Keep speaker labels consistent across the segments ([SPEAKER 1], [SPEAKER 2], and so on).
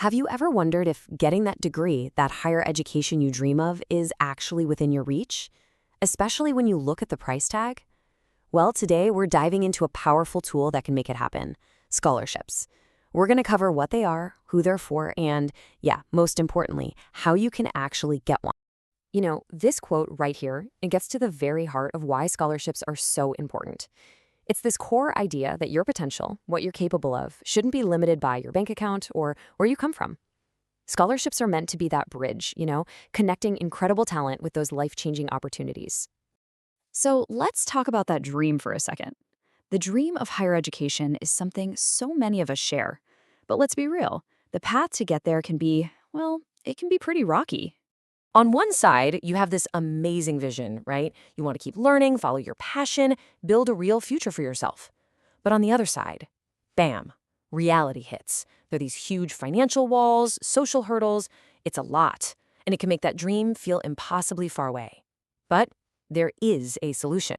[SPEAKER 1] Have you ever wondered if getting that degree, that higher education you dream of, is actually within your reach? Especially when you look at the price tag? Well, today we're diving into a powerful tool that can make it happen: scholarships. We're going to cover what they are, who they're for, and, yeah, most importantly, how you can actually get one. This quote right here, it gets to the very heart of why scholarships are so important. It's this core idea that your potential, what you're capable of, shouldn't be limited by your bank account or where you come from. Scholarships are meant to be that bridge, connecting incredible talent with those life-changing opportunities.
[SPEAKER 2] So let's talk about that dream for a second. The dream of higher education is something so many of us share. But let's be real, the path to get there can be, well, it can be pretty rocky.
[SPEAKER 1] On one side, you have this amazing vision, right? You want to keep learning, follow your passion, build a real future for yourself. But on the other side, bam, reality hits. There are these huge financial walls, social hurdles. It's a lot, and it can make that dream feel impossibly far away. But there is a solution.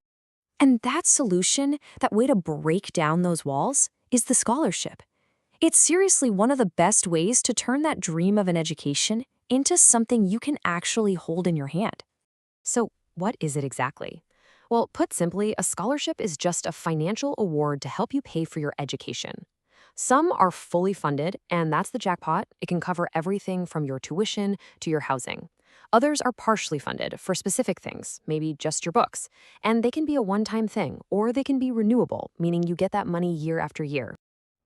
[SPEAKER 2] And that solution, that way to break down those walls, is the scholarship. It's seriously one of the best ways to turn that dream of an education into something you can actually hold in your hand.
[SPEAKER 1] So, what is it exactly? Well, put simply, a scholarship is just a financial award to help you pay for your education. Some are fully funded, and that's the jackpot. It can cover everything from your tuition to your housing. Others are partially funded for specific things, maybe just your books. And they can be a one-time thing, or they can be renewable, meaning you get that money year after year.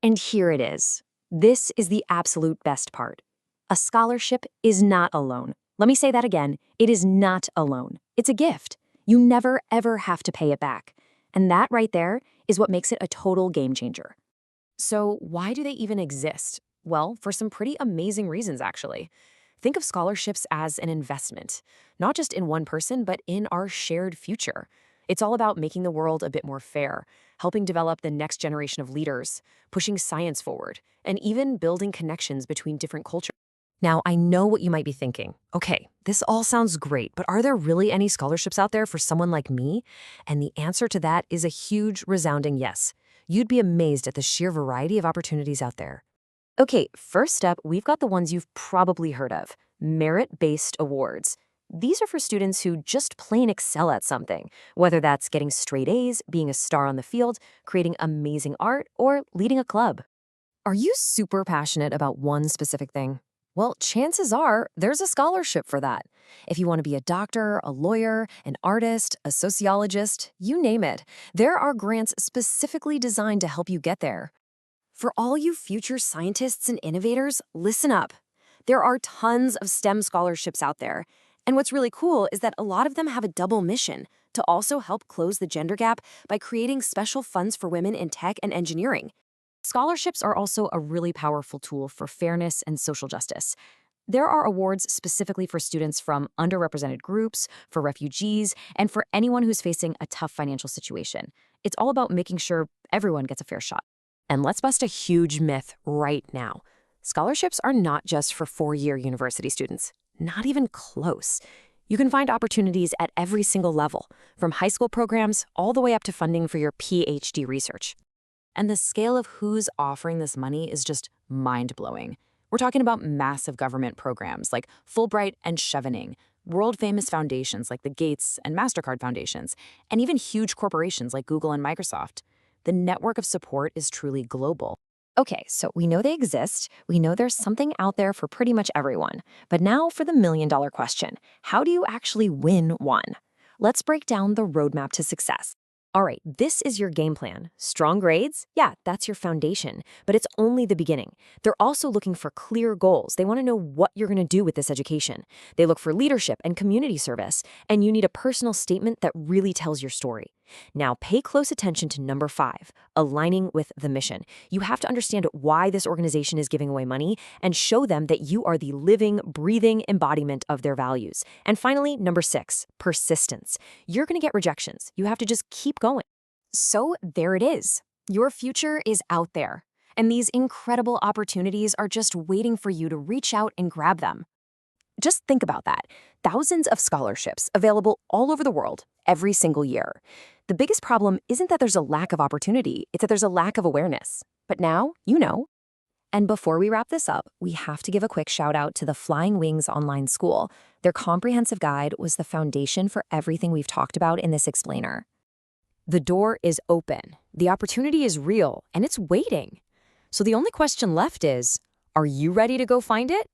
[SPEAKER 1] And here it is. This is the absolute best part. A scholarship is not a loan. Let me say that again. It is not a loan. It's a gift. You never, ever have to pay it back. And that right there is what makes it a total game changer. So why do they even exist? Well, for some pretty amazing reasons, actually. Think of scholarships as an investment, not just in one person, but in our shared future. It's all about making the world a bit more fair, helping develop the next generation of leaders, pushing science forward, and even building connections between different cultures. Now, I know what you might be thinking. Okay, this all sounds great, but are there really any scholarships out there for someone like me? And the answer to that is a huge, resounding yes. You'd be amazed at the sheer variety of opportunities out there. Okay, first up, we've got the ones you've probably heard of: merit-based awards. These are for students who just plain excel at something, whether that's getting straight A's, being a star on the field, creating amazing art, or leading a club. Are you super passionate about one specific thing? Well, chances are there's a scholarship for that. If you want to be a doctor, a lawyer, an artist, a sociologist, you name it, there are grants specifically designed to help you get there. For all you future scientists and innovators, listen up. There are tons of STEM scholarships out there. And what's really cool is that a lot of them have a double mission: to also help close the gender gap by creating special funds for women in tech and engineering. Scholarships are also a really powerful tool for fairness and social justice. There are awards specifically for students from underrepresented groups, for refugees, and for anyone who's facing a tough financial situation. It's all about making sure everyone gets a fair shot. And let's bust a huge myth right now. Scholarships are not just for four-year university students. Not even close. You can find opportunities at every single level, from high school programs all the way up to funding for your PhD research. And the scale of who's offering this money is just mind-blowing. We're talking about massive government programs like Fulbright and Chevening, world-famous foundations like the Gates and MasterCard foundations, and even huge corporations like Google and Microsoft. The network of support is truly global. Okay, so we know they exist. We know there's something out there for pretty much everyone. But now for the million-dollar question: how do you actually win one? Let's break down the roadmap to success. All right, this is your game plan. Strong grades? Yeah, that's your foundation, but it's only the beginning. They're also looking for clear goals. They want to know what you're going to do with this education. They look for leadership and community service, and you need a personal statement that really tells your story. Now, pay close attention to number 5, aligning with the mission. You have to understand why this organization is giving away money and show them that you are the living, breathing embodiment of their values. And finally, number 6, persistence. You're going to get rejections. You have to just keep going. So there it is. Your future is out there, and these incredible opportunities are just waiting for you to reach out and grab them. Just think about that. Thousands of scholarships available all over the world every single year. The biggest problem isn't that there's a lack of opportunity, it's that there's a lack of awareness. But now, you know.
[SPEAKER 2] And before we wrap this up, we have to give a quick shout out to the Flying Wings online school. Their comprehensive guide was the foundation for everything we've talked about in this explainer.
[SPEAKER 1] The door is open, the opportunity is real, and it's waiting. So the only question left is, are you ready to go find it?